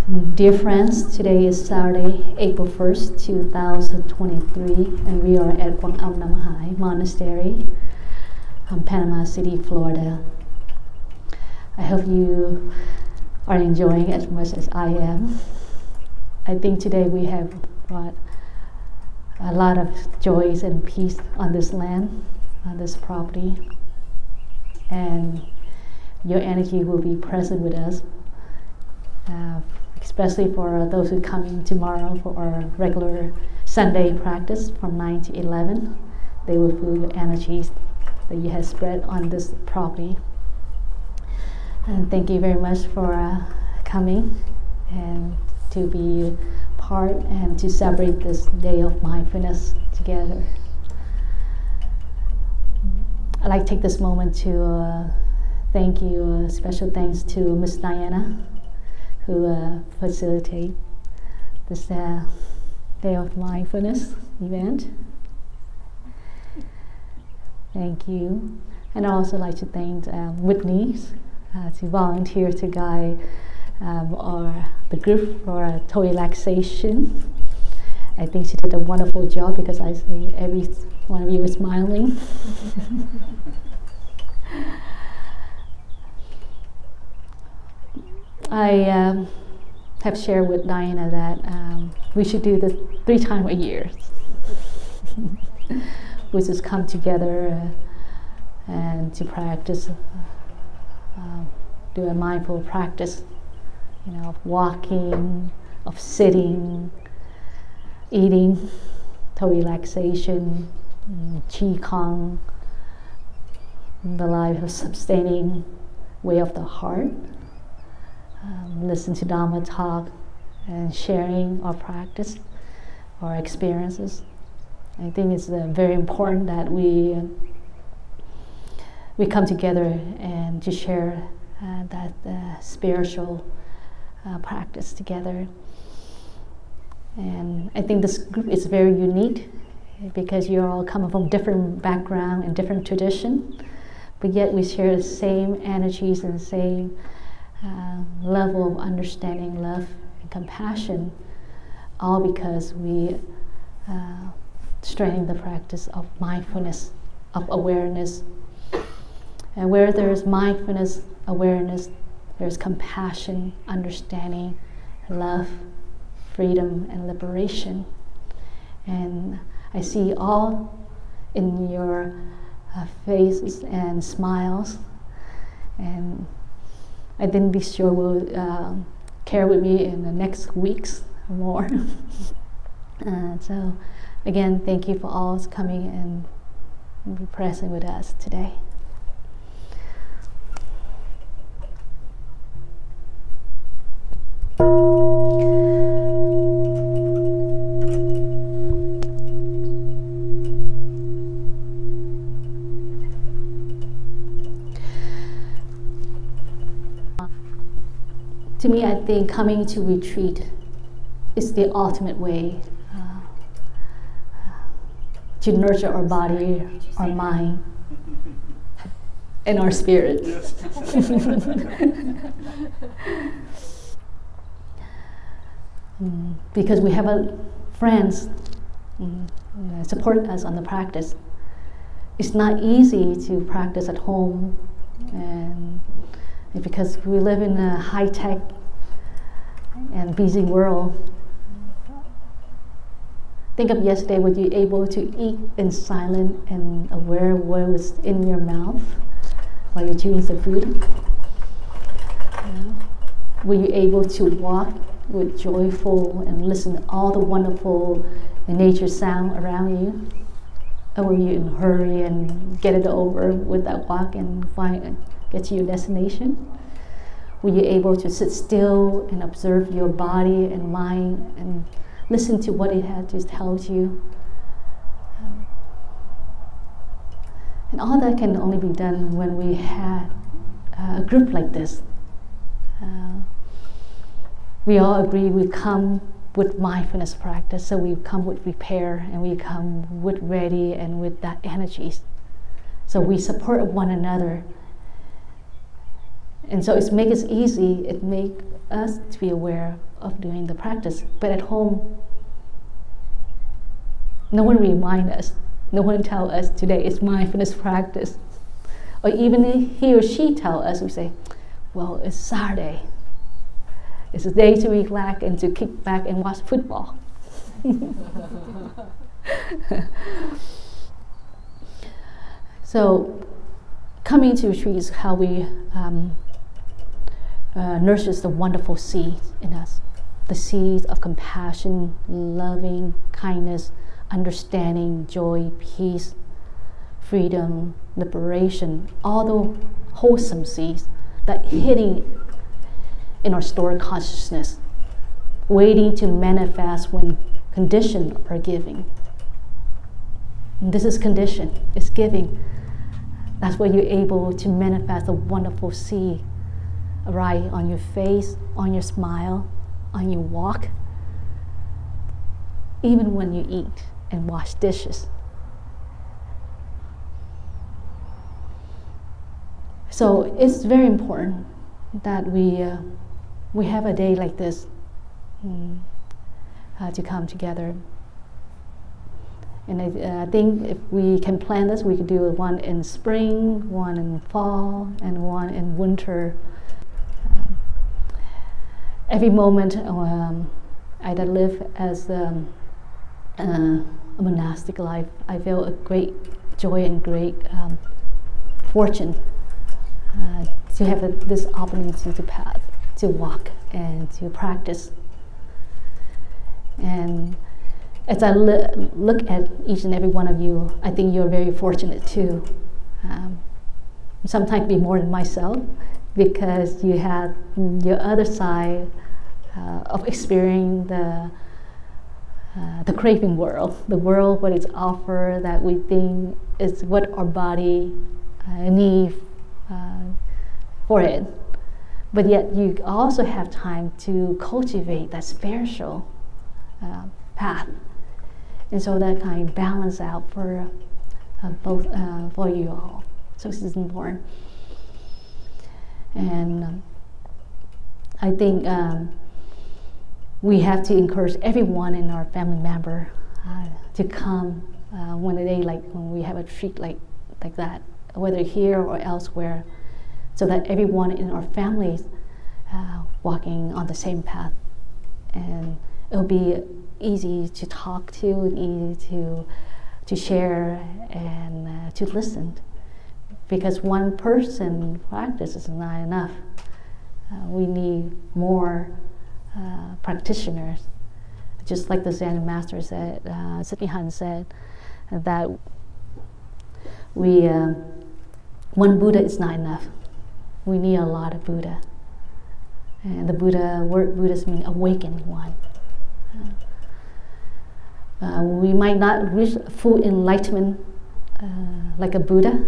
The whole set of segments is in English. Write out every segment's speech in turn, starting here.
Dear friends, today is Saturday, April 1st, 2023, and we are at Quan Monastery, Panama City, Florida. I hope you are enjoying as much as I am. I think today we have brought a lot of joys and peace on this land, on this property, and your energy will be present with us. Especially for those who come in tomorrow for our regular Sunday practice from 9 to 11. They will feel your energies that you have spread on this property. And thank you very much for coming and to be part and to celebrate this day of mindfulness together. I'd like to take this moment to thank you, special thanks to Miss Diana, who facilitate this Day of Mindfulness event. Thank you. And I'd also like to thank Whitney to volunteer to guide the group for toe relaxation. I think she did a wonderful job because I see every one of you is smiling. I have shared with Diana that we should do this 3 times a year. We just come together and to practice, do a mindful practice, of walking, of sitting, eating, toe relaxation, qigong, the life of sustaining way of the heart. Listen to Dharma talk and sharing our practice, our experiences. I think it's very important that we come together and to share that spiritual practice together. And I think this group is very unique because you're all coming from different background and different tradition, but yet we share the same energies and the same level of understanding, love, and compassion, all because we strengthen the practice of mindfulness, of awareness. And where there's mindfulness, awareness, there's compassion, understanding, love, freedom, and liberation. And I see all in your faces and smiles, and I think this sure will carry with me in the next weeks or more. So again, thank you for all coming and be present with us today. To me, I think coming to retreat is the ultimate way to nurture our body, our mind, and our spirit. Yes. Because we have friends support us on the practice. It's not easy to practice at home, and because we live in a high-tech and busy world. Think of yesterday, were you able to eat in silence and aware of what was in your mouth while you're chewing the food? Were you able to walk with joyful and listen to all the wonderful nature sound around you? Or were you in a hurry and get it over with that walk and get to your destination? Were you able to sit still and observe your body and mind and listen to what it had to tell you? And all that can only be done when we had a group like this. We all agree we come with mindfulness practice, so we come with repair and we come with ready and with that energies. So we support one another. And so it makes it easy, it makes us to be aware of doing the practice. But at home, no one remind us, no one tell us today is mindfulness practice. Or even if he or she tell us, we say, well, it's Saturday. It's a day to relax and to kick back and watch football. So coming to retreat is how we nurtures the wonderful seeds in us. The seeds of compassion, loving, kindness, understanding, joy, peace, freedom, liberation, all the wholesome seeds that hitting in our stored consciousness, waiting to manifest when conditions are giving. And this is condition, it's giving. That's where you're able to manifest a wonderful seed right on your face, on your smile, on your walk, even when you eat and wash dishes. So it's very important that we have a day like this to come together. And I think if we can plan this, we could do one in spring, one in fall, and one in winter. Every moment I live as a monastic life, I feel a great joy and great fortune to have this opportunity to walk and to practice. And as I look at each and every one of you, I think you're very fortunate too. Sometimes be more than myself, because you have your other side of experiencing the craving world, the world what it's offered that we think is what our body needs for it. But yet you also have time to cultivate that spiritual path. And so that kind of balance out for both for you all. So this is important. And I think we have to encourage everyone in our family member to come when we have a retreat like that, whether here or elsewhere, so that everyone in our families walking on the same path, and it'll be easy to talk to, easy to share, and to listen, because one person practice is not enough. We need more practitioners, just like the Zen master said, Thich Thanh said, that one Buddha is not enough. We need a lot of Buddha. And the word Buddhist means awakened one. We might not reach full enlightenment like a Buddha,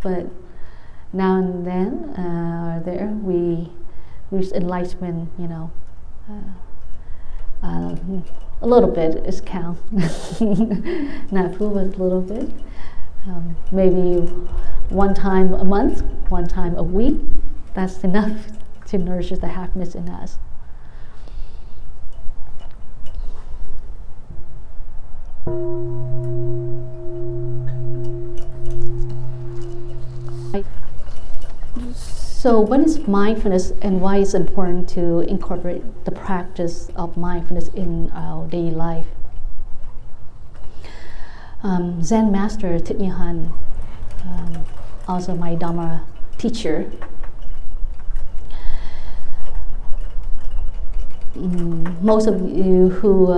but now and then we reach enlightenment, a little bit is count. Not full, but a little bit. Maybe one time a month, one time a week, that's enough to nurture the happiness in us. So what is mindfulness, and why it's important to incorporate the practice of mindfulness in our daily life? Zen master Thich Thanh, also my Dharma teacher, most of you who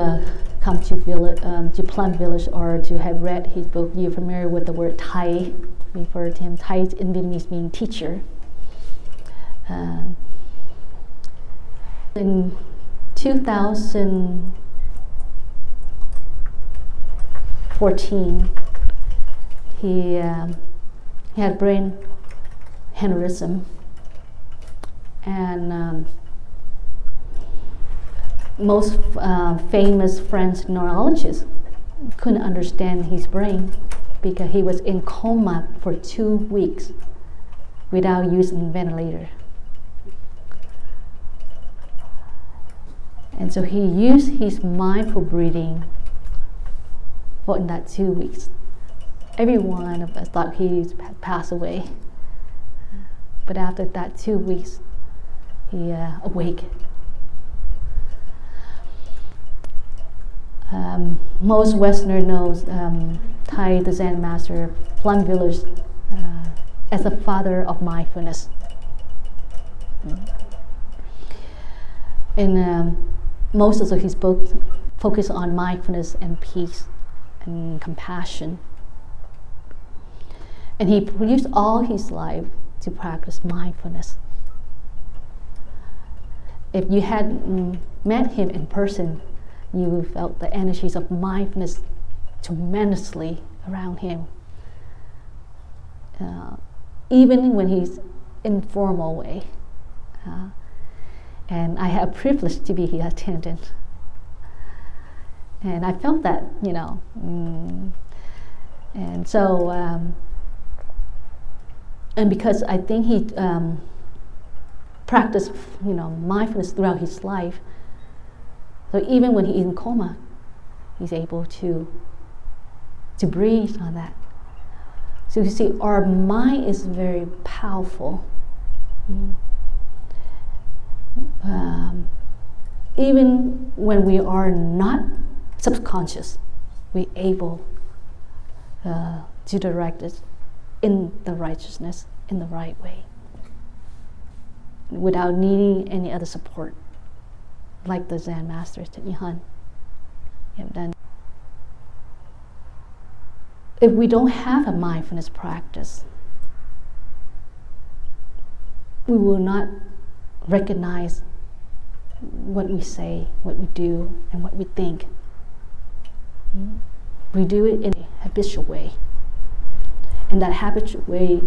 come to Plum Village or to have read his book, you're familiar with the word Thai. We refer to him. Thai in Vietnamese means teacher. In 2014, he had brain aneurysm, and most famous French neurologists couldn't understand his brain because he was in coma for 2 weeks without using ventilator. And so he used his mindful breathing for in that 2 weeks. Every one of us thought he passed away. But after that 2 weeks, he awake. Most Westerners know Thai, the Zen master, Plum Village, as the father of mindfulness. And most of his books focus on mindfulness and peace and compassion. And he used all his life to practice mindfulness. If you had met him in person, you felt the energies of mindfulness tremendously around him. Even when he's informal way. And I had a privilege to be his attendant. And I felt that, you know. And so, and because I think he practiced, you know, mindfulness throughout his life, so even when he's in coma, he's able to breathe on that. So you see, our mind is very powerful. Even when we are not subconscious, we're able to direct it in the righteousness, in the right way, without needing any other support, like the Zen master Thich Thanh. And then, if we don't have a mindfulness practice, we will not recognize what we say, what we do, and what we think. We do it in a habitual way. And that habitual way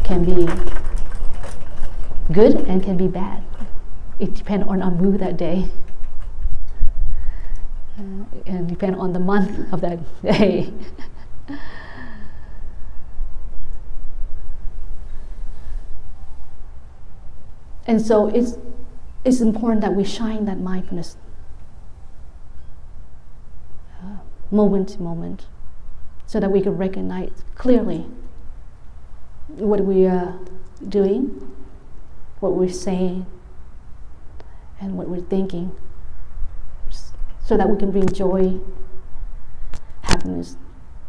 can be good and can be bad. It depends on our mood that day. And depends on the month of that day. And so it's important that we shine that mindfulness moment to moment, so that we can recognize clearly what we are doing, what we're saying, and what we're thinking, so that we can bring joy, happiness,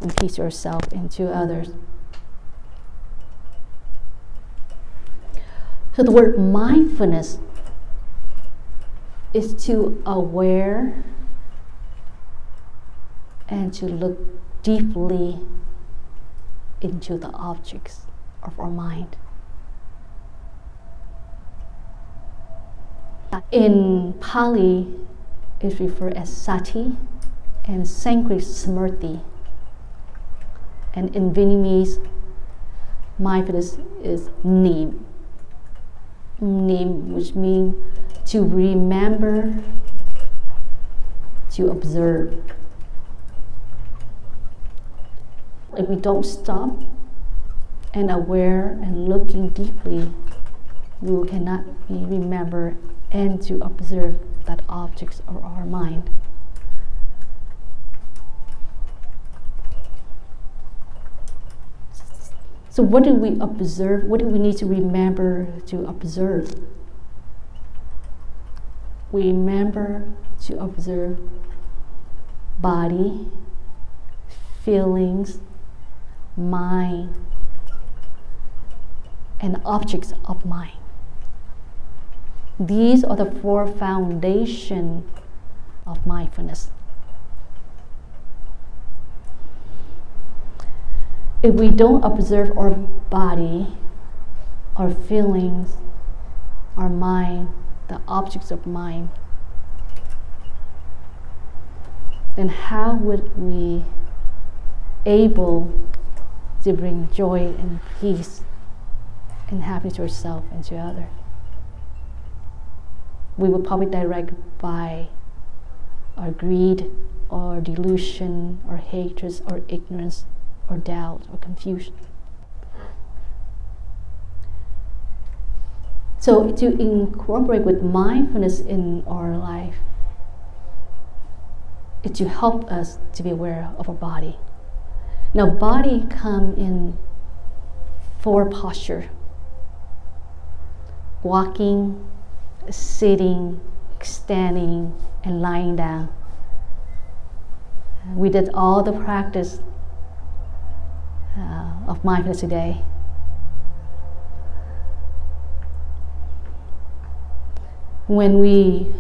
and peace to ourselves and to others. So the word mindfulness is to aware and to look deeply into the objects of our mind. In Pali, it's referred as sati, and Sanskrit smriti. And in Vietnamese, mindfulness is neem. Neem, which means to remember, to observe. If we don't stop and aware and looking deeply, we cannot remember and to observe that objects of our mind. So what do we observe? What do we need to remember to observe? We remember to observe body, feelings, mind, and objects of mind. These are the four foundations of mindfulness. If we don't observe our body, our feelings, our mind, the objects of mind, then how would we able to bring joy and peace and happiness to ourselves and to others? We will probably direct by our greed or delusion or hatred or ignorance or doubt or confusion. So to incorporate with mindfulness in our life is to help us to be aware of our body. Now, body come in 4 postures: walking, sitting, standing, and lying down. We did all the practice of mindfulness today. When we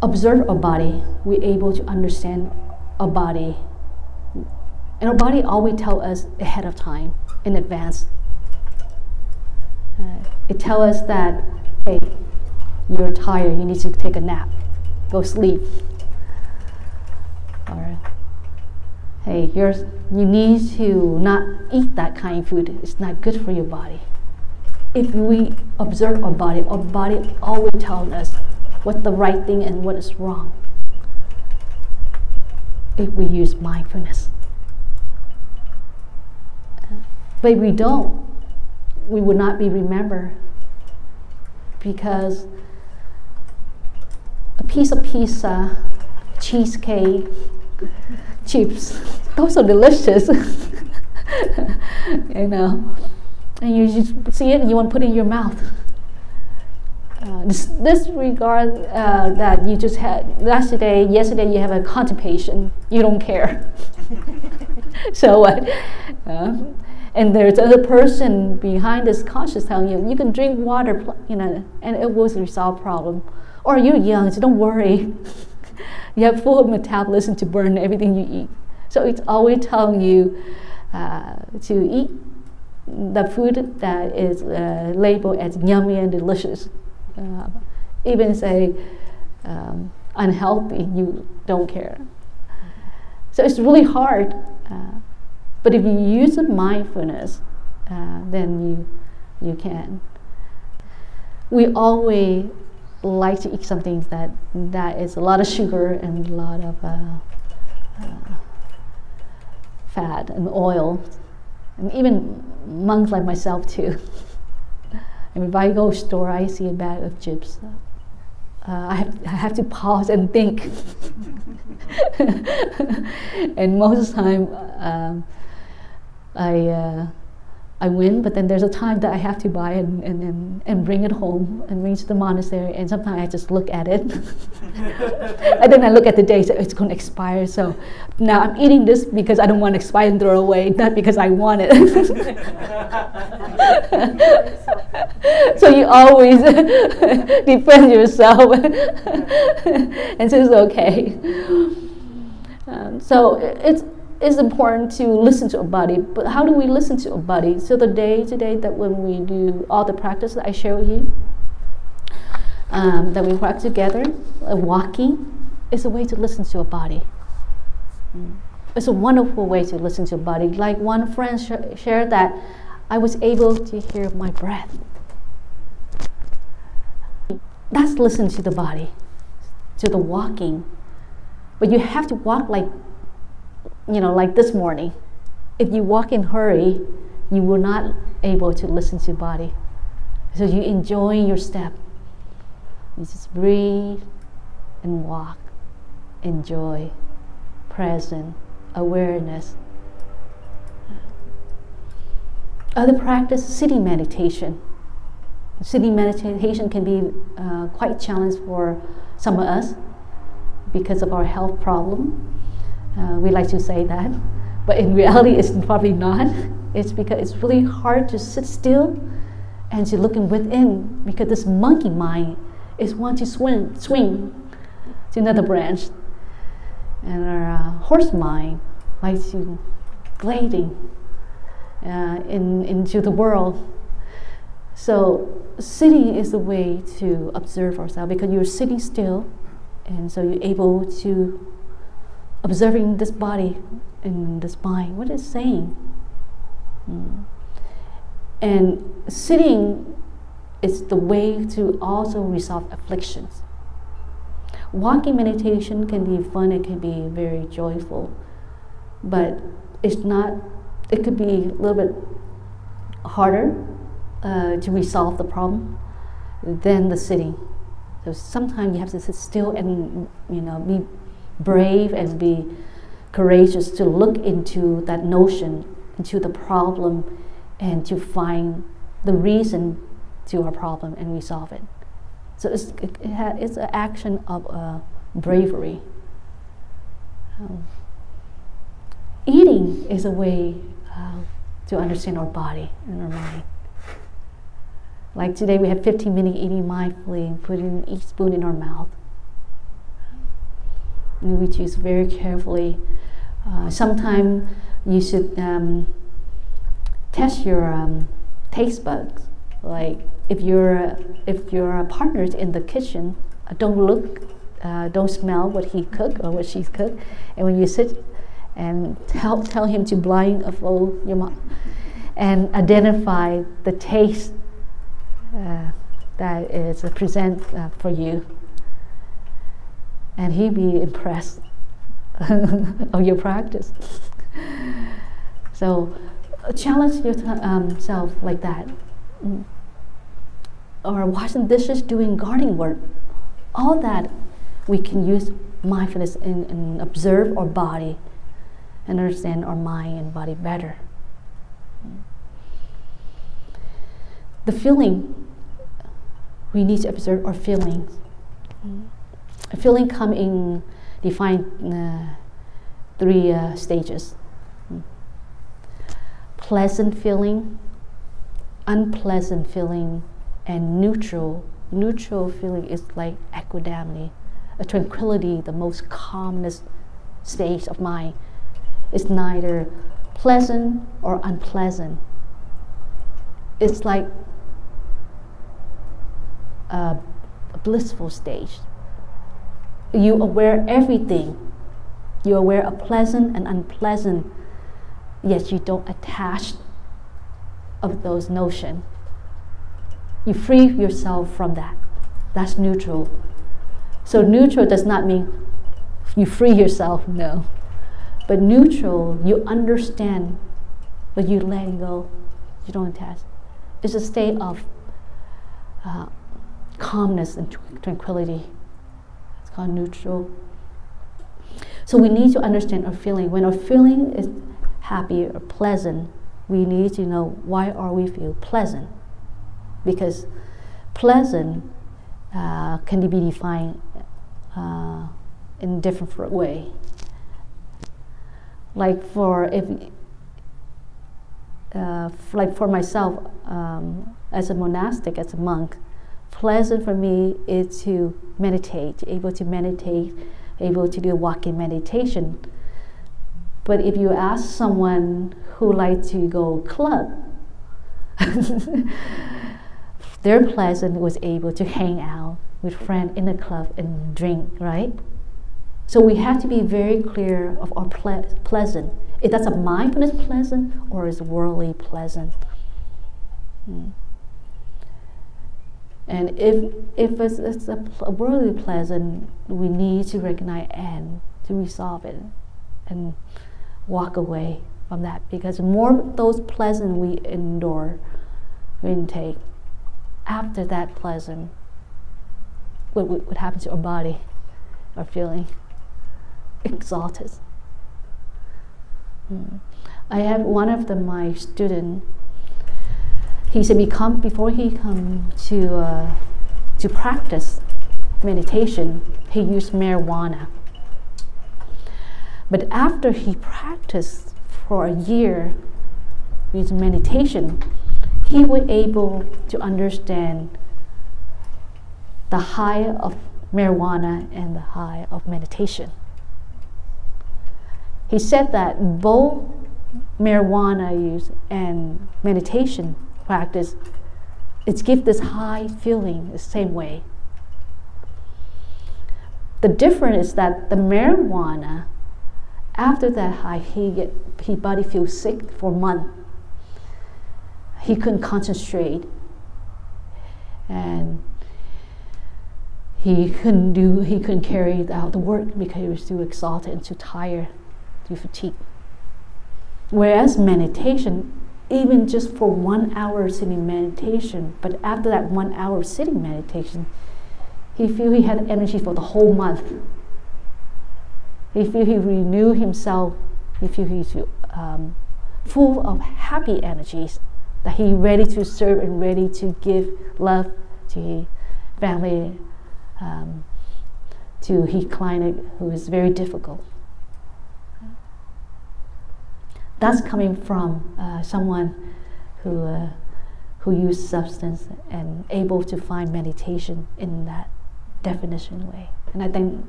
observe our body, we're able to understand our body. And our body always tells us ahead of time, in advance. It tells us that, hey, you're tired, you need to take a nap, go sleep. Or, hey, you need to not eat that kind of food, it's not good for your body. If we observe our body always tells us what's the right thing and what is wrong. If we use mindfulness. But if we don't, we would not be remembered, because a piece of pizza, cheesecake, chips, those are delicious. You know, and you just see it and you want to put it in your mouth. Disregard that you just had yesterday you have a constipation, you don't care. So what? And there's another person behind this conscious telling you, you can drink water, you know, and it will resolve problem. Or you're young, so don't worry. You have full metabolism to burn everything you eat. So it's always telling you to eat the food that is labeled as yummy and delicious. Even say unhealthy, you don't care. So it's really hard. But if you use mindfulness, then you can. We always like to eat something that is a lot of sugar and a lot of fat and oil, and even monks like myself too. And if I go to a store, I see a bag of chips. I have to pause and think. And most of the time, I win, but then there's a time that I have to buy it and bring it home and bring it to the monastery, and sometimes I just look at it. And then I look at the date, so it's going to expire, so now I'm eating this because I don't want to expire and throw away, not because I want it. So you always defend yourself and so it's okay. So it's important to listen to a body, but how do we listen to a body? So the day today that when we do all the practice that I share with you, that we practice together, walking is a way to listen to a body. It's a wonderful way to listen to a body. Like one friend shared that I was able to hear my breath. That's listen to the body, to the walking. But you have to walk like, you know, like this morning. If you walk in hurry, you will not able to listen to the body. So you enjoy your step. You just breathe and walk. Enjoy, present, awareness. Other practice, sitting meditation. Sitting meditation can be quite challenging for some of us because of our health problem. We like to say that, but in reality it's probably not. It's because it's really hard to sit still and to look within, because this monkey mind is want to swing to another branch, and our horse mind likes to gliding into the world. So sitting is the way to observe ourselves, because you're sitting still, and so you're able to observing this body and this mind, what it's saying. And sitting is the way to also resolve afflictions. Walking meditation can be fun, it can be very joyful, but it's not, it could be a little bit harder to resolve the problem. than the sitting. So sometimes you have to sit still and be brave and be courageous to look into that notion, into the problem, and to find the reason to our problem and resolve it. So it's an action of bravery. Eating is a way to understand our body and our mind. Like today we have 15 minutes eating mindfully, putting each spoon in our mouth. And we choose very carefully. Sometimes you should test your taste buds. Like if your partner's in the kitchen, don't smell what he cooked or what she's cooked, and when you sit and tell him to blindfold your mouth and identify the taste that is present for you, and he'd be impressed of your practice. So challenge yourself like that. Or washing dishes, doing gardening work, all that we can use mindfulness and observe our body and understand our mind and body better. The feeling, we need to observe our feelings. A feeling come in defined 3 stages. Pleasant feeling, unpleasant feeling, and neutral. Neutral feeling is like equanimity, a tranquility, the most calmest state of mind. It's neither pleasant or unpleasant. It's like a blissful stage. You aware everything. You're aware of pleasant and unpleasant, yet you don't attach of those notions. You free yourself from that. That's neutral. So neutral does not mean you free yourself, no. But neutral, you understand, but you let go. You don't attach. It's a state of calmness and tranquility. It's called neutral. So we need to understand our feeling. When our feeling is happy or pleasant, we need to know why are we feel pleasant. Because pleasant can be defined in a different way. Like for myself, as a monastic, as a monk, pleasant for me is to meditate, able to do a walking meditation. But if you ask someone who likes to go club, their pleasant was able to hang out with friends in a club and drink, right? So we have to be very clear of our pleasant. If that's a mindfulness pleasant or is worldly pleasant. And if it's a worldly pleasant, we need to recognize and to resolve it and walk away from that. Because the more those pleasant we endure, we intake, after that pleasant, what happens to our body, our feeling? Exalted. I have one of my student. He said before he come to practice meditation, he used marijuana. But after he practiced for a year with meditation, he was able to understand the high of marijuana and the high of meditation. He said that both marijuana use and meditation practice, it gives this high feeling the same way. The difference is that the marijuana, after that high, his body feels sick for a month. He couldn't concentrate, and he couldn't carry out the work because he was too exhausted and too tired, too fatigued. Whereas meditation, even just for 1 hour sitting meditation. But after that 1 hour sitting meditation, he feel he had energy for the whole month. He feel he renewed himself. He feel he's full of happy energies, that he ready to serve and ready to give love to his family, to his client who is very difficult. That's coming from someone who used substance and able to find meditation in that definition way. And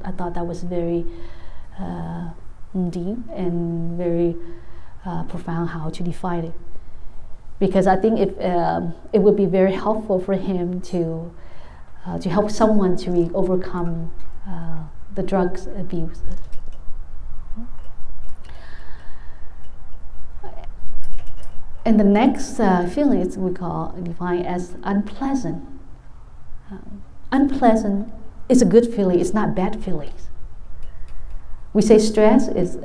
I thought that was very deep and very profound how to define it. Because I think it would be very helpful for him to help someone to overcome the drugs abuse. And the next feeling is we define as unpleasant. Unpleasant is a good feeling. It's not bad feelings. We say stress is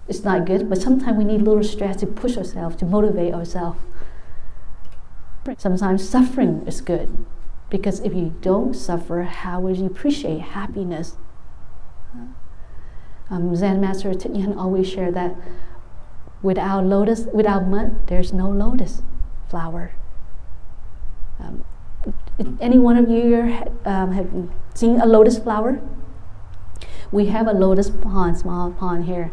it's not good, but sometimes we need a little stress to push ourselves, to motivate ourselves. Sometimes suffering is good, because if you don't suffer, how would you appreciate happiness? Zen Master Thich Thanh always shared that without mud, there's no lotus flower. Any one of you have seen a lotus flower? We have a lotus pond, small pond here.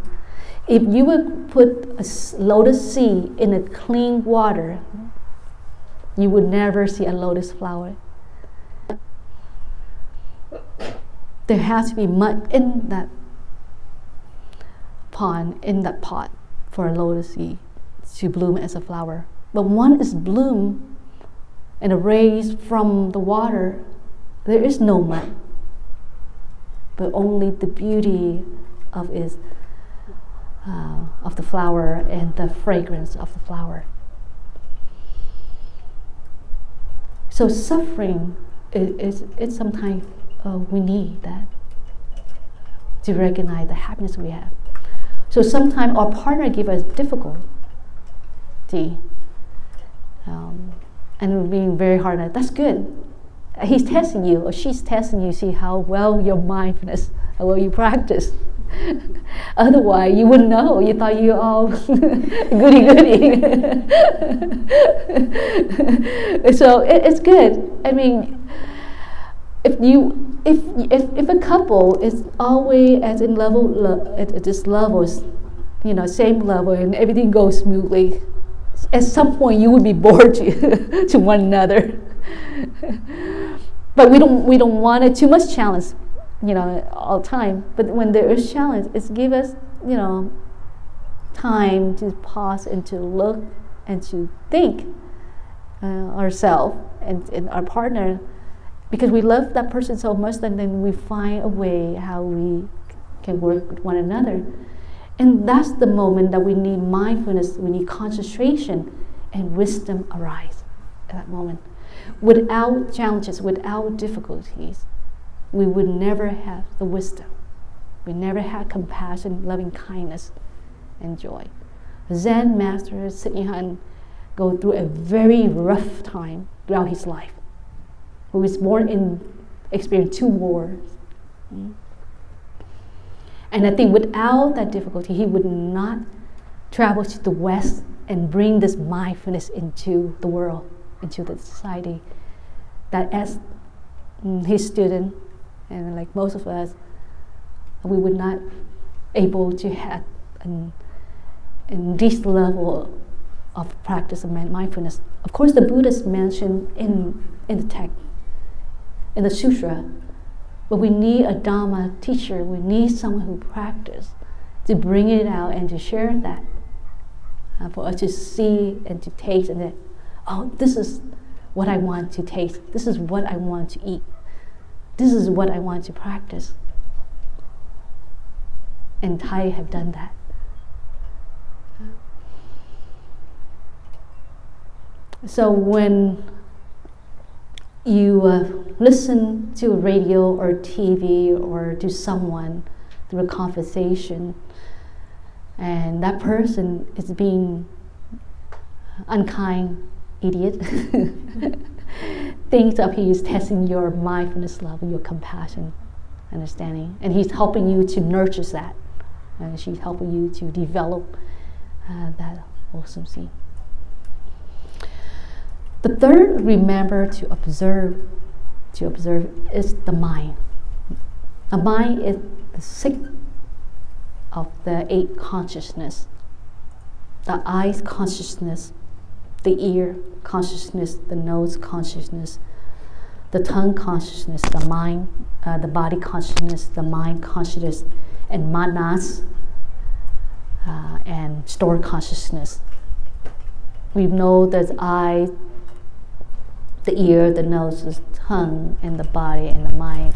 If you would put a lotus seed in a clean water, you would never see a lotus flower. There has to be mud in that pond, in that pot, for a lotus seed to bloom as a flower. But once it's bloomed and raised from the water, there is no mud, but only the beauty of the flower and the fragrance of the flower. So suffering is sometimes we need that to recognize the happiness we have. So sometimes our partner gives us difficulty and being very hard. That's good. He's testing you, or she's testing you, see how well your mindfulness, how well you practice. Otherwise, you wouldn't know. You thought you all goody. So it's good. I mean, if a couple is always at this level, same level, and everything goes smoothly, at some point you would be bored to one another. But we don't want it too much challenge, all the time. But when there is challenge, it's give us, time to pause and to look and to think ourselves and our partner, because we love that person so much, and then we find a way how we can work with one another. And that's the moment that we need mindfulness, we need concentration, and wisdom arise at that moment. Without challenges, without difficulties, we would never have the wisdom. We never had compassion, loving kindness, and joy. Zen Master Thich Thanh go through a very rough time throughout his life. He was experienced 2 wars. And I think without that difficulty, he would not travel to the West and bring this mindfulness into the world, into the society. That as his student, and like most of us, we would not able to have this level of practice of mindfulness. Of course, the Buddhists mentioned in the text, in the Sutra, but we need a Dharma teacher. We need someone who practices to bring it out and to share that, for us to see and to taste, and then, oh, this is what I want to taste. This is what I want to eat. This is what I want to practice. And Thai have done that. So when you listen to a radio or TV or to someone through a conversation, and that person is being unkind idiot, thinks that he is testing your mindfulness level, your compassion, understanding, and he's helping you to nurture that, and she's helping you to develop that wholesome seed. The third, remember to observe. To observe is the mind. The mind is the sixth of the 8 consciousness. The eyes consciousness, the ear consciousness, the nose consciousness, the tongue consciousness, the mind, the body consciousness, the mind consciousness, and manas, and store consciousness. We know that eye, the ear, the nose, the tongue, and the body, and the mind.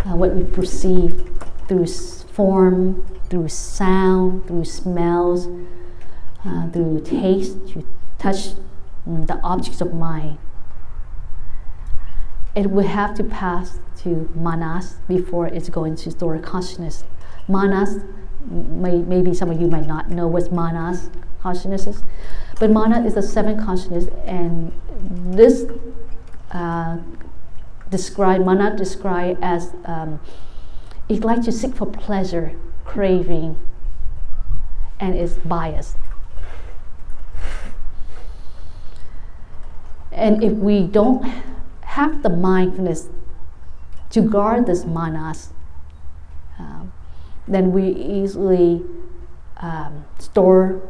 What we perceive through form, through sound, through smells, through taste, through touch, the objects of mind. It will have to pass to manas before it's going to store consciousness. Manas, maybe some of you might not know what manas consciousness is, but manas is the 7th consciousness, and this manas described as it likes to seek for pleasure, craving, and is biased. And if we don't have the mindfulness to guard this manas, then we easily store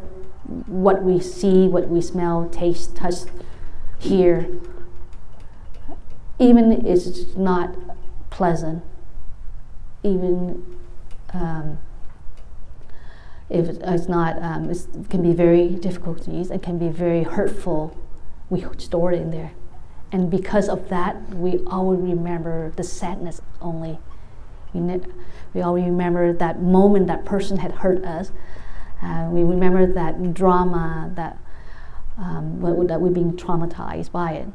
what we see, what we smell, taste, touch, hear, even if it's not pleasant, even if it's not, it can be very difficult to use, it can be very hurtful. We store it in there. And because of that, we always remember the sadness only. We always remember that moment that person had hurt us. We remember that drama, that we're being traumatized by it.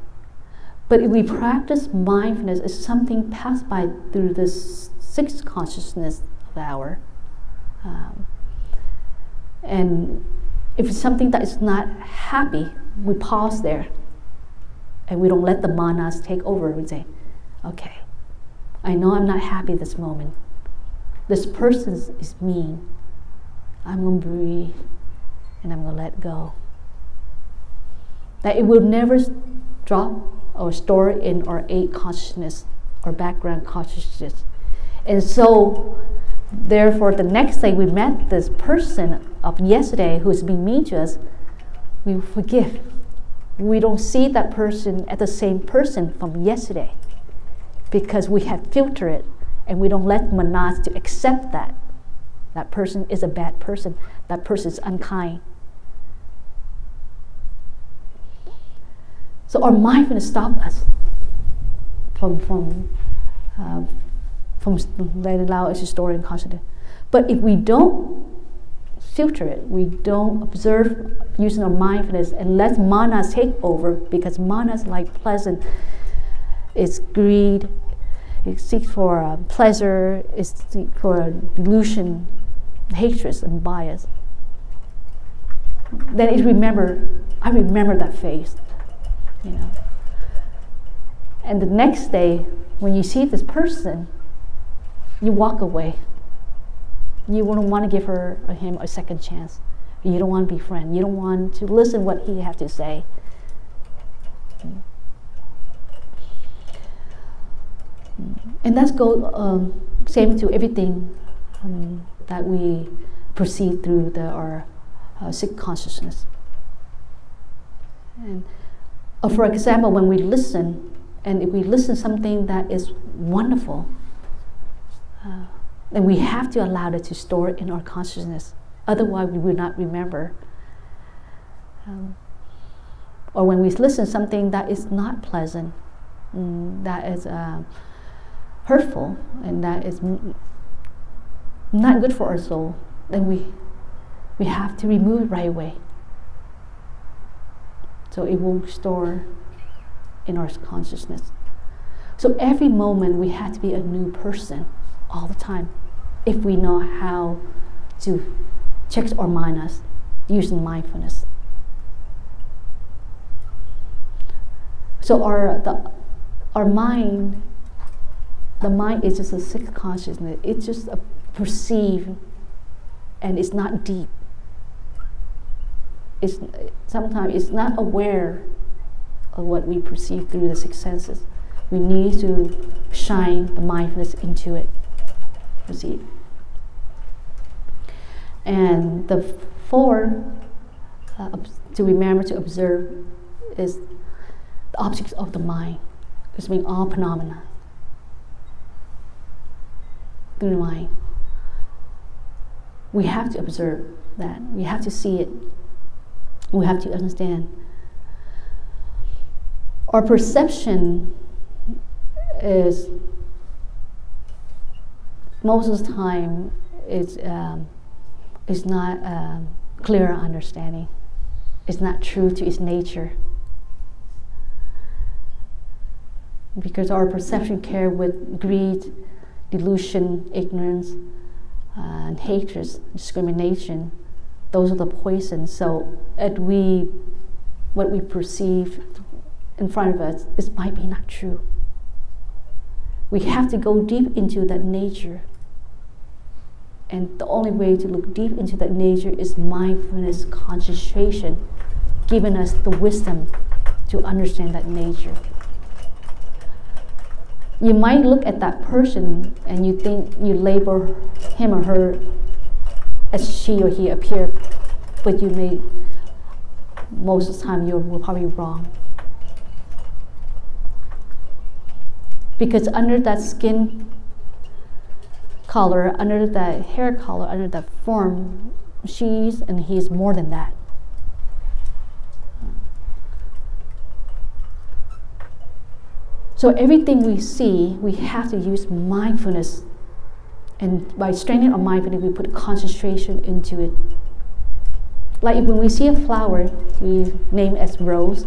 But if we practice mindfulness, it's something passed by through this 6th consciousness of ours. And if it's something that is not happy, we pause there. And we don't let the manas take over. We say, okay, I know I'm not happy this moment. This person is mean. I'm going to breathe and I'm going to let go. That it will never drop or store in our 8 consciousness or background consciousness. And so, therefore, the next day we met this person of yesterday who's been mean to us, we forgive. We don't see that person as the same person from yesterday because we have filtered it and we don't let manas to accept that. That person is a bad person. That person is unkind. So our mindfulness stops us from letting allow us to store in consciousness. But if we don't filter it, we don't observe using our mindfulness and let manas take over, because manas like pleasant, it's greed, it seeks for pleasure, it seeks for delusion, hatred, and bias. Then I remember that face, you know. And the next day, when you see this person, you walk away. You don't want to give her or him a second chance. You don't want to be friends. You don't want to listen what he has to say. And that's same to everything that we perceive through our 6th consciousness. And for example, when we listen, and if we listen something that is wonderful, then we have to allow it to store in our consciousness. Otherwise, we will not remember. Or when we listen to something that is not pleasant, that is hurtful, and that is not good for our soul, then we have to remove it right away. So it won't store in our consciousness. So every moment we have to be a new person all the time, if we know how to checks or minus using mindfulness. So our mind, the mind is just a sixth consciousness. It's just a perceive, and it's not deep. Sometimes it's not aware of what we perceive through the six senses. We need to shine the mindfulness into it. Perceive. And the four to remember to observe is the objects of the mind. It's being all phenomena through the mind. We have to observe that. We have to see it. We have to understand. Our perception is most of the time it's not clear understanding. It's not true to its nature. Because our perception carried with greed, delusion, ignorance, and hatred, discrimination, those are the poisons. So what we perceive in front of us, it might be not true. We have to go deep into that nature. And the only way to look deep into that nature is mindfulness concentration, giving us the wisdom to understand that nature. You might look at that person and you think you label him or her as she or he appear, but most of the time you're probably wrong. Because under that skin color, under that hair color, under that form, she's and he's more than that. So everything we see, we have to use mindfulness. And by strengthening our mindfulness, we put concentration into it. Like when we see a flower, we name it as rose,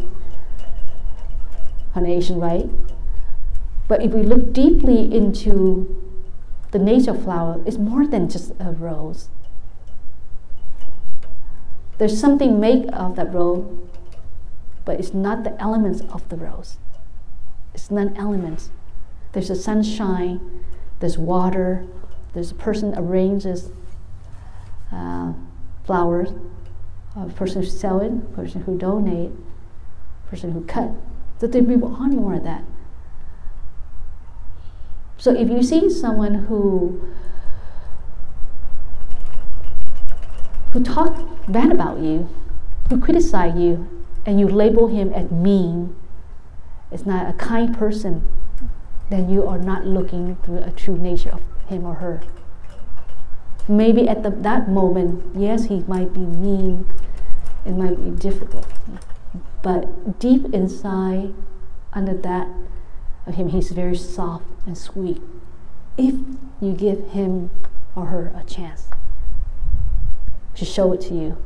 carnation, right? But if we look deeply into the nature of flower, it's more than just a rose. There's something made of that rose, but it's not the elements of the rose. It's non-elements. There's a sunshine, there's water, there's a person arranges flowers, a person who sell it, a person who donate, a person who cut. So there will be more of that. So if you see someone who talk bad about you, who criticize you, and you label him as mean, is not a kind person, then you are not looking through a true nature of him or her. Maybe at that moment, yes, he might be mean, it might be difficult, but deep inside, under that of him, he's very soft and sweet. If you give him or her a chance to show it to you.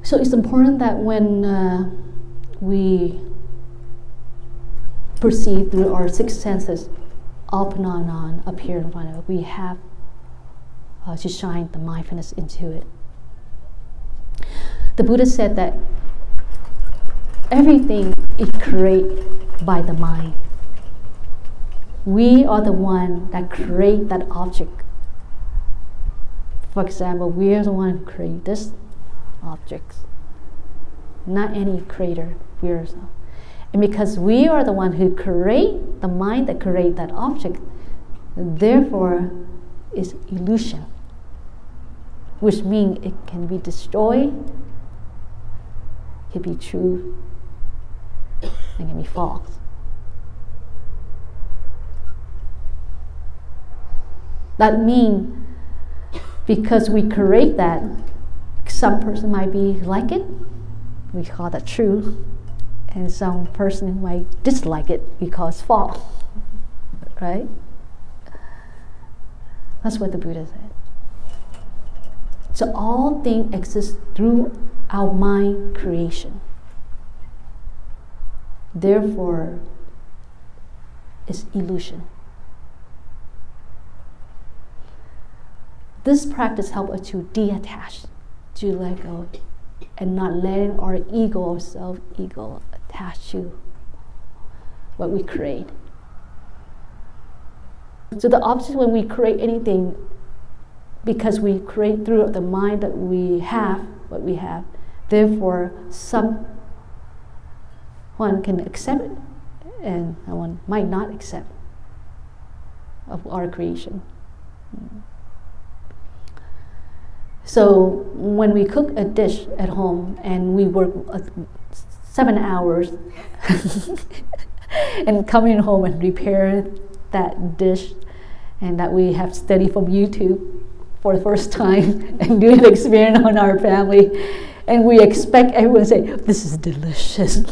So it's important that when we perceive through our six senses, all phenomenon appear in front of us, we have to shine the mindfulness into it. The Buddha said that everything is created by the mind. We are the one that create that object. For example, we are the one who create this object, not any creator. We are so. And because we are the one who create, the mind that create that object, therefore is illusion, which means it can be destroyed, can be true, and can be false. That means because we create that, some person might be like it, we call that true, and some person might dislike it, we call it false, right? That's what the Buddha said. So all things exist through our mind creation. Therefore, it's illusion. This practice helps us to detach, to let go, and not letting our ego or self-ego attach to what we create. So the opposite, when we create anything, because we create through the mind that we have what we have, therefore someone can accept it and someone might not accept of our creation. So when we cook a dish at home and we work 7 hours and coming home and prepare that dish, and that we have studied from YouTube for the first time and do an experiment on our family, and we expect everyone to say, "This is delicious."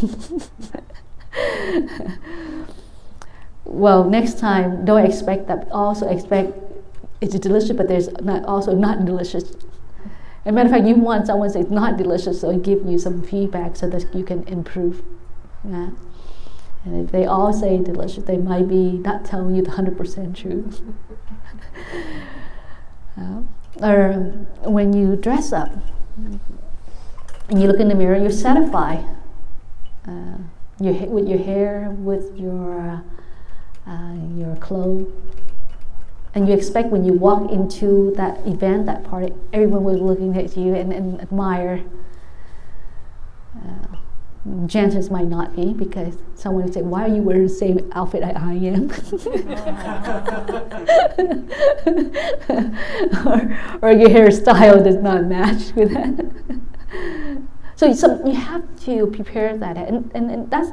Well, next time, don't expect that. Also expect it's delicious, but there's also not delicious. As a matter of fact, you want someone to say it's not delicious, so give you some feedback so that you can improve. Yeah? And if they all say delicious, they might be not telling you the 100% truth. Or when you dress up and you look in the mirror, you're satisfied with your hair, with your clothes. And you expect when you walk into that event, that party, everyone will be looking at you and admire. Chances might not be, because someone would say, "Why are you wearing the same outfit that I am?" or your hairstyle does not match with that. So you have to prepare that, and that's,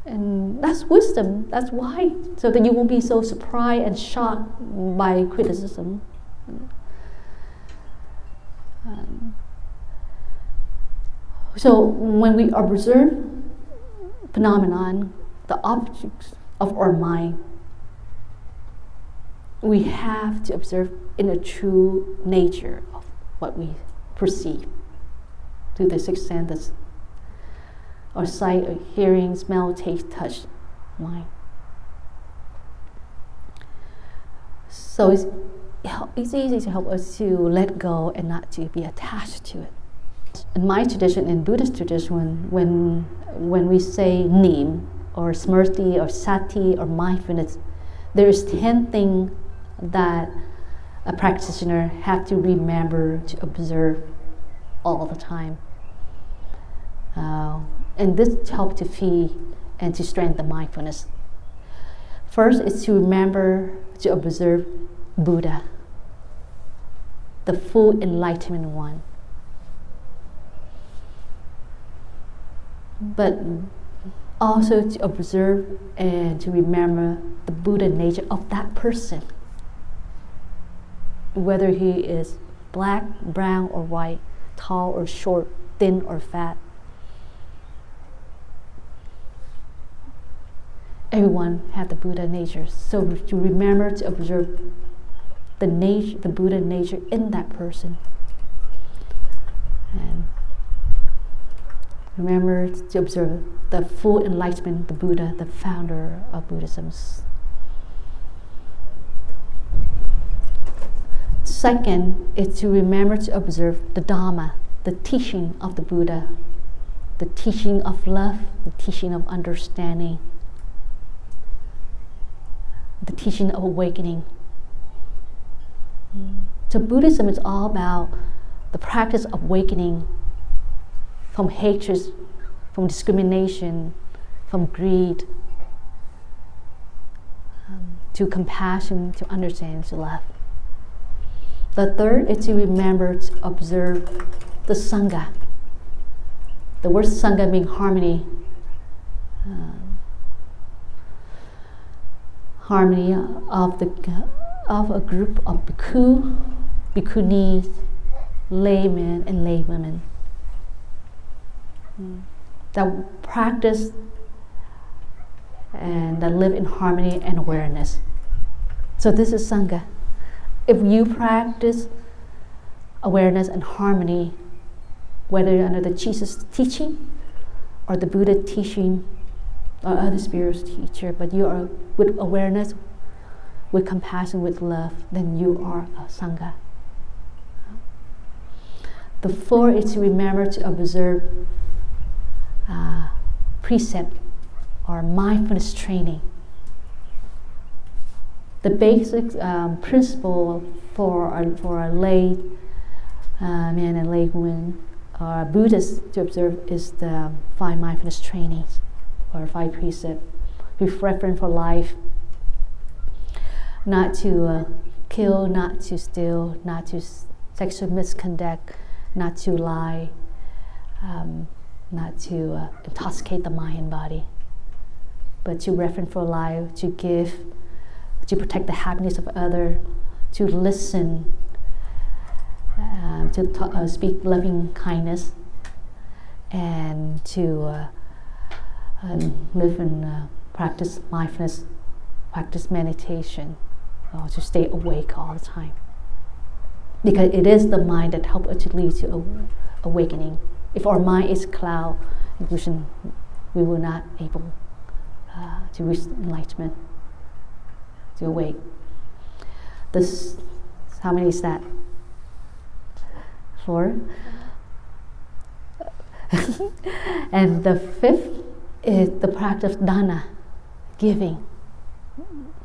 and that's wisdom. That's why, so that you won't be so surprised and shocked by criticism. So when we observe phenomenon, the objects of our mind, we have to observe in the true nature of what we perceive through the six senses, or sight, or hearing, smell, taste, touch, mind. So it's easy to help us to let go and not to be attached to it. In my tradition, in Buddhist tradition, when we say Nim, or Smrti, or Sati, or mindfulness, there's 10 things that a practitioner has to remember to observe all the time. And this helps to feed and to strengthen mindfulness. First is to remember to observe Buddha, the full enlightenment one. But also to observe and to remember the Buddha nature of that person, whether he is black, brown, or white, tall or short, thin or fat. Everyone had the Buddha nature. So to remember to observe the Buddha nature in that person. And remember to observe the full enlightenment, the Buddha, the founder of Buddhism. Second is to remember to observe the Dharma, the teaching of the Buddha, the teaching of love, the teaching of understanding, the teaching of awakening. So Buddhism is all about the practice of awakening from hatred, from discrimination, from greed, to compassion, to understanding, to love. The third is to remember to observe the Sangha. The word Sangha means harmony. Harmony of a group of bhikkhu, bhikkhunis, laymen, and laywomen that practice and that live in harmony and awareness. So this is Sangha. If you practice awareness and harmony whether under the Jesus teaching or the Buddha teaching or other spiritual teacher, but you are with awareness, with compassion, with love, then you are a Sangha. The fourth is to remember to observe precept or mindfulness training. The basic principle for a lay man and lay woman or Buddhists to observe is the 5 mindfulness trainings or 5 precepts. Refrain for life, not to kill, not to steal, not to sexual misconduct, not to lie, not to intoxicate the mind and body, but to refrain for life, to give, to protect the happiness of others, to listen, to speak loving kindness, and to live and practice mindfulness, practice meditation, to stay awake all the time. Because it is the mind that helps us to lead to awakening. If our mind is cloud, we will not able to reach enlightenment, to awake. This, how many is that? 4. And the 5th is the practice of dana, giving.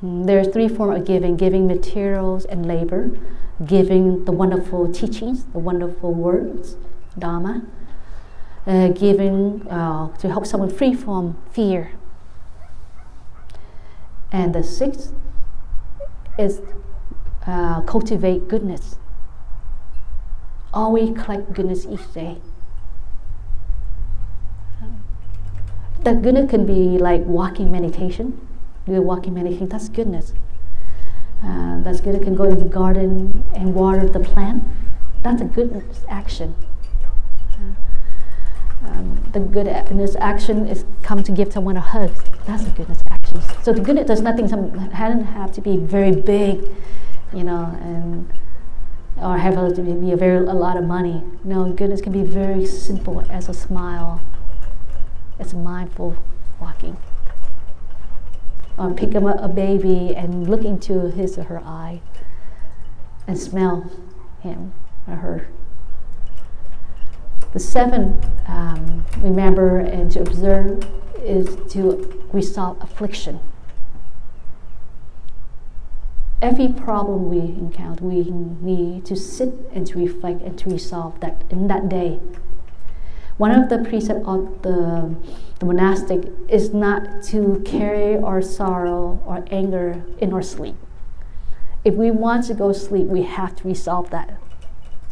There are 3 forms of giving: giving materials and labor, giving the wonderful teachings, the wonderful words, Dharma, giving to help someone free from fear. And the 6th is cultivate goodness. Always collect goodness each day. That goodness can be like walking meditation. Do walking meditation, that's goodness. That's good. It can go in the garden and water the plant. That's a goodness action. The goodness action is come to give someone a hug. That's a goodness action. So the goodness does nothing. Doesn't have to be very big, and or have to be a lot of money. No, goodness can be very simple, as a smile. It's mindful walking. Or pick up a baby and look into his or her eye and smell him or her. The 7th, remember and to observe, is to resolve affliction. Every problem we encounter, we need to sit and to reflect and to resolve that in that day. One of the precepts of the monastic is not to carry our sorrow or anger in our sleep. If we want to go to sleep, we have to resolve that.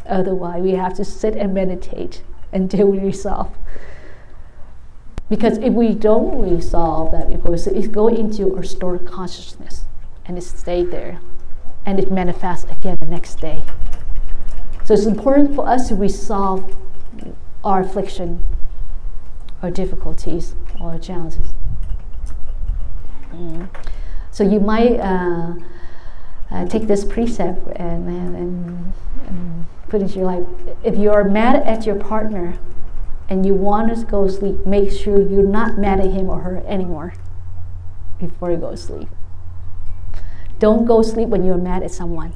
Otherwise, we have to sit and meditate until we resolve. Because if we don't resolve that, it goes into our stored consciousness and it stays there, and it manifests again the next day. So it's important for us to resolve our affliction, or difficulties, or challenges. So you might take this precept and put into your life. If you're mad at your partner and you want to go to sleep, make sure you're not mad at him or her anymore before you go to sleep. Don't go to sleep when you're mad at someone.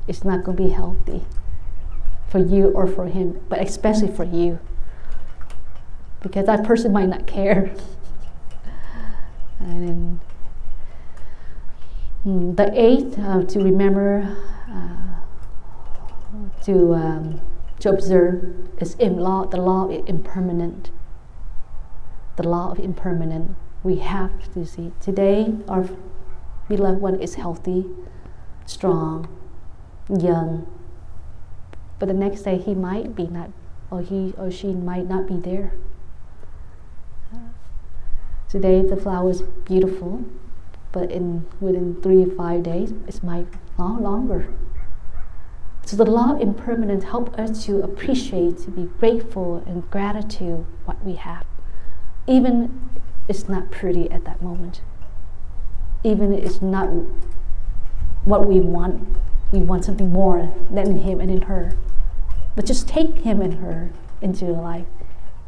It's not going to be healthy for you or for him, but especially for you, because that person might not care. And the 8th, to remember to observe is the law of impermanent. The law of impermanent. We have to see today our beloved one is healthy, strong, young, but the next day he might be not, or he or she might not be there. Today the flower is beautiful, but within 3 or 5 days it might no longer. So the law of impermanence helps us to appreciate, to be grateful and gratitude what we have, even it's not pretty at that moment. Even it's not what we want. We want something more than in him and in her. But just take him and her into your life.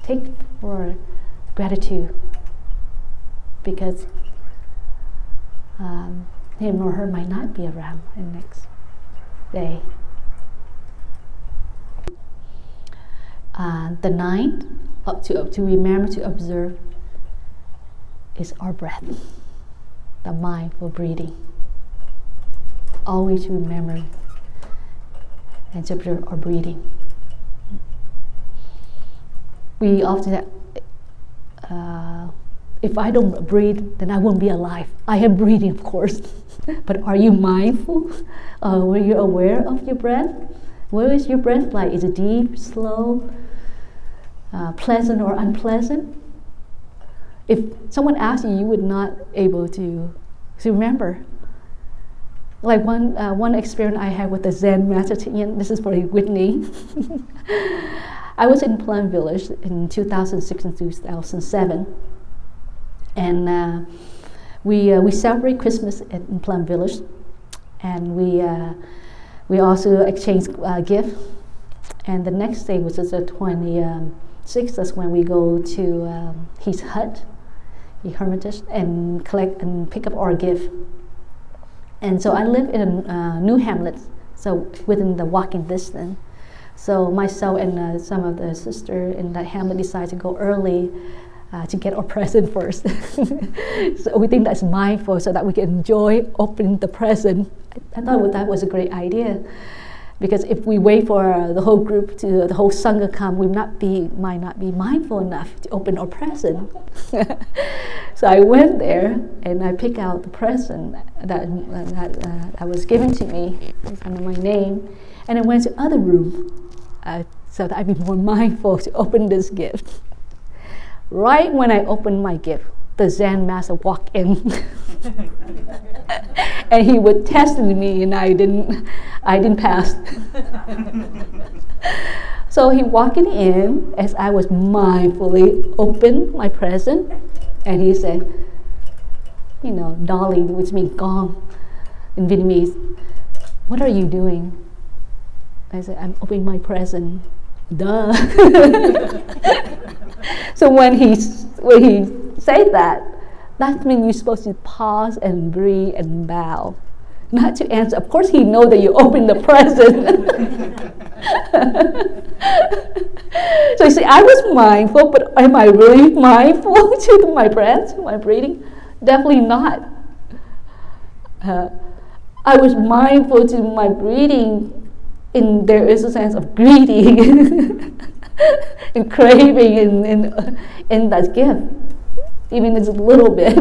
Take for gratitude, because him or her might not be around the next day. The ninth, to remember to observe, is our breath, the mindful breathing. Always remember and to observe our breathing. We often if I don't breathe, then I won't be alive. I am breathing, of course. But are you mindful? Were you aware of your breath? What is your breath like? Is it deep, slow, pleasant or unpleasant? If someone asked you, you would not able to remember. Like one experience I had with the Zen master, this is for Whitney. I was in Plum Village in 2006 and 2007. And we celebrate Christmas in Plum Village, and we also exchange gifts. And the next day, which is the 26th, that's when we go to his hut, his hermitage, and collect and pick up our gift. And so I live in New Hamlet, so within the walking distance. So myself and some of the sisters in that hamlet decided to go early to get our present first. So we think that's mindful, so that we can enjoy opening the present. I thought that was a great idea, because if we wait for the whole group the whole sangha come, we might not be mindful enough to open our present. So I went there and I picked out the present that was given to me under my name, and I went to other room so that I'd be more mindful to open this gift. Right when I opened my gift, the Zen master walked in, and he was testing me, and I didn't pass. So he walked in as I was mindfully open my present, and he said, "Darling," which means gone in Vietnamese. "What are you doing?" I said, "I'm opening my present." Duh. So when he said that means you're supposed to pause and breathe and bow, not to answer. Of course, he knows that you open the present. So you see, I was mindful, but am I really mindful to my breath, my breathing? Definitely not. I was mindful to my breathing, and there is a sense of greeting and craving in that gift, even it's a little bit,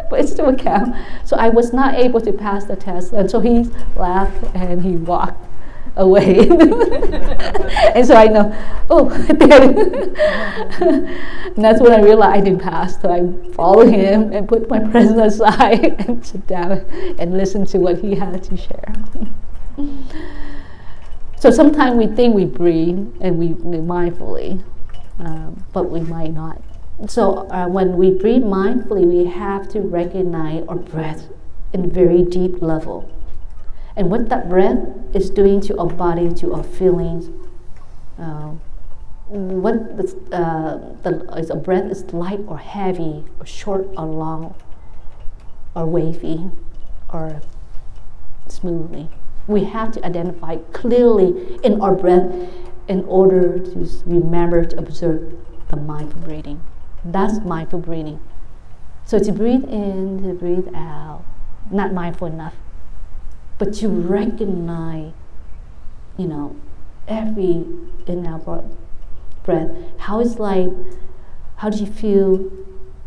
but it still counts. So I was not able to pass the test, and so he laughed and he walked away. And so I know, I did. And that's when I realized I didn't pass. So I followed him and put my present aside and sit down and listen to what he had to share. So sometimes we think we breathe and we mindfully, but we might not. So when we breathe mindfully, we have to recognize our breath in very deep level. And what that breath is doing to our body, to our feelings, is a breath is light or heavy, or short or long, or wavy, or smoothly. We have to identify clearly in our breath in order to remember to observe the mindful breathing. That's mindful breathing. So to breathe in, to breathe out, not mindful enough, but to recognize, every in and out breath, how it's like, how do you feel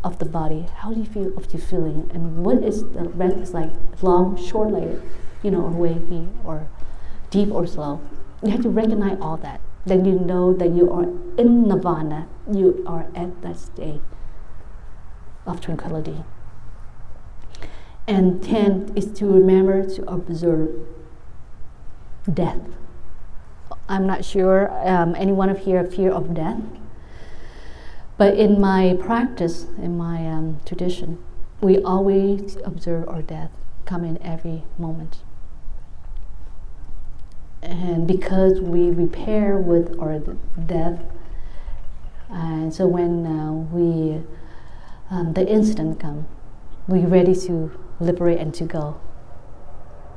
of the body? How do you feel of your feeling? And what is the breath is like, long, short, like, or wavy, or deep or slow. You have to recognize all that. Then you know that you are in nirvana. You are at that state of tranquility. And 10 is to remember to observe death. I'm not sure anyone of here have fear of death, but in my practice, in my tradition, we always observe our death come in every moment. And because we repair with our death, and so when the incident comes, we're ready to liberate and to go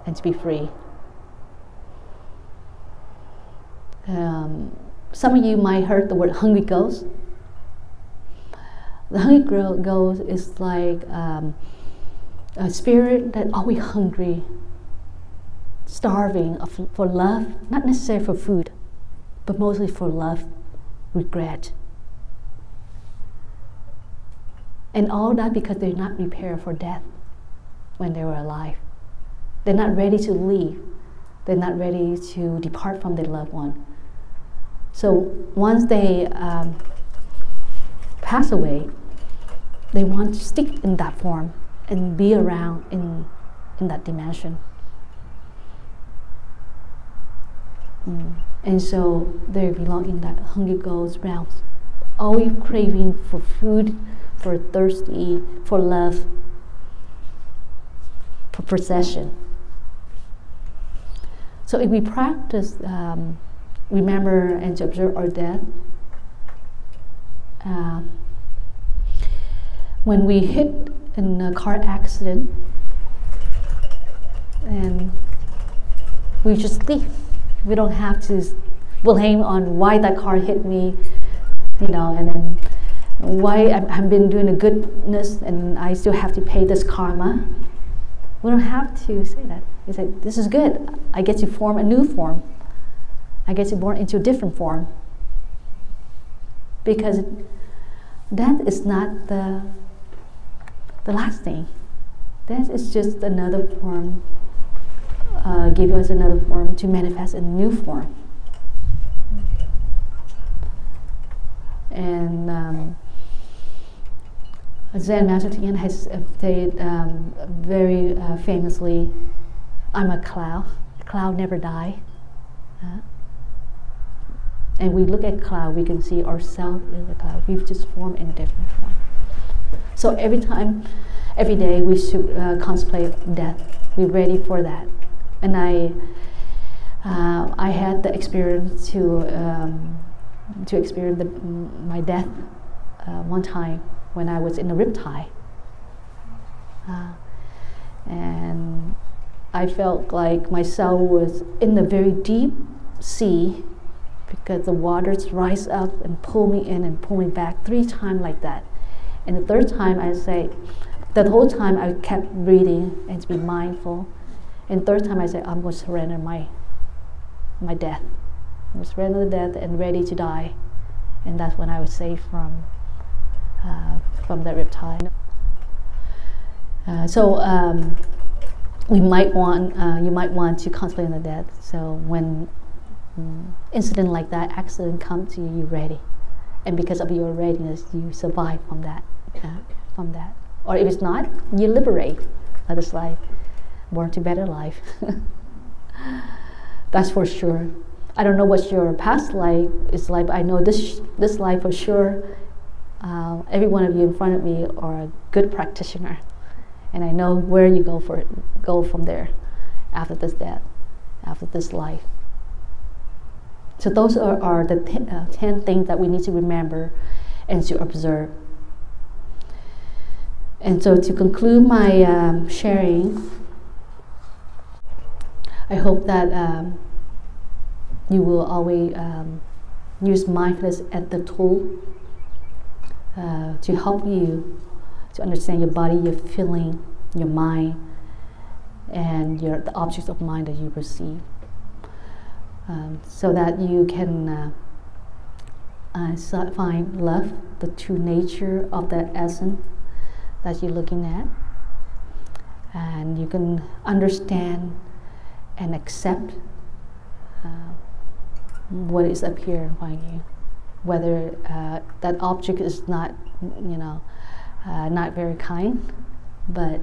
and to be free. Some of you might heard the word hungry ghost. The hungry ghost is like a spirit that always hungry, starving for love, not necessarily for food, but mostly for love, regret. And all that because they're not prepared for death when they were alive. They're not ready to leave. They're not ready to depart from their loved one. So once they pass away, they want to stick in that form and be around in that dimension. And so they belong in that hungry ghost realm, always craving for food, for thirsty, for love, for possession. So if we practice remember and to observe our death, when we hit in a car accident and we just leave, we don't have to blame on why that car hit me, you know, and then why I've been doing a goodness and I still have to pay this karma. We don't have to say that. We say, this is good. I get to form a new form. I get to born into a different form. Because death is not the last thing. Death is just another form, give us another form to manifest a new form. And Zen Master Thich Thanh has said very famously, I'm a cloud. Cloud never die. And we look at cloud, we can see ourselves in the cloud. We've just formed in a different form. So every day we should contemplate death. We're ready for that. And I had the experience to experience my death one time when I was in a riptide. And I felt like my soul was in the very deep sea, because the waters rise up and pull me in and pull me back 3 times like that. And the 3rd time I say, the whole time I kept breathing and to be mindful. And 3rd time I say, I'm going to surrender my death. I'm going to surrender the death and ready to die. And that's when I was saved from that riptide. You might want to contemplate on the death. So when incident like that, accident comes to you, you're ready, and because of your readiness, you survive from that. Or if it's not, you liberate this life, born to better life. That's for sure. I don't know what your past life is like, but I know this life for sure. Every one of you in front of me are a good practitioner, and I know where you go from there, after this death, after this life. So those are the 10 things that we need to remember and to observe. And so to conclude my sharing, I hope that you will always use mindfulness as the tool to help you to understand your body, your feeling, your mind, and the objects of mind that you receive. So that you can find love, the true nature of that essence that you're looking at, and you can understand and accept what is up here in front of you, whether that object is not, not very kind, but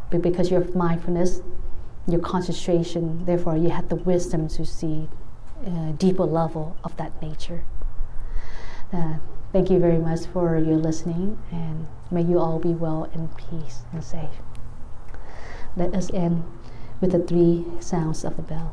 because you have mindfulness, your concentration, therefore you have the wisdom to see a deeper level of that nature. Thank you very much for your listening, and may you all be well and peace and safe. Let us end with the 3 sounds of the bell.